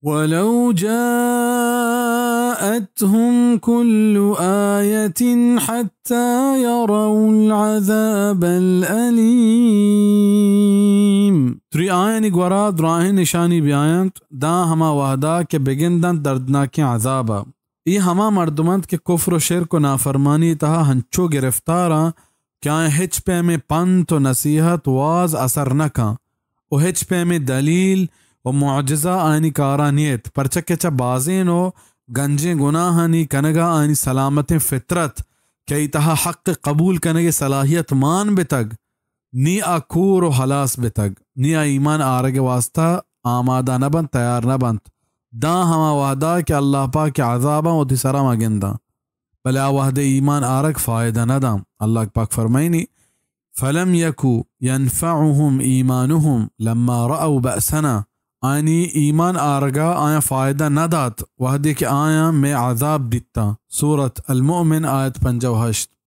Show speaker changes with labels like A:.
A: ولو جاءتهم كل آية حتى يروا العذاب الأليم. تری آیانی گورا دراہیں نشانی بیانت دا ہما وحدا کے بگندن دردناکی عذابا. ای ہما مردمند کے کفر و شرک و نافرمانی تہا ہنچو گرفتارا کیا ہچ پہ میں پنت و نصیحت واز اثر نکا و ہچ پہ میں دلیل و معجزہ آنی کارانیت پرچکچا بازین و گنجیں گناہانی کنگا آنی سلامت فطرت کئی تہا حق قبول کنگے صلاحیت مان بتگ نی آکور و حلاس بتگ نی ایمان آرگ واسطہ آمادہ نبند تیار نبند دا ہما وحدا کہ اللہ پاک عذابا و تسرا مگندہ بلے وحد ایمان آرگ فائدہ ندام. اللہ پاک فرمائنی فلم یکو ینفعهم ایمانهم لما رأوا بأسنا آنی ایمان آرگا آیا فائدہ ندات وحدی کہ آیا میں عذاب دیتا. سورة المؤمن آیت 58.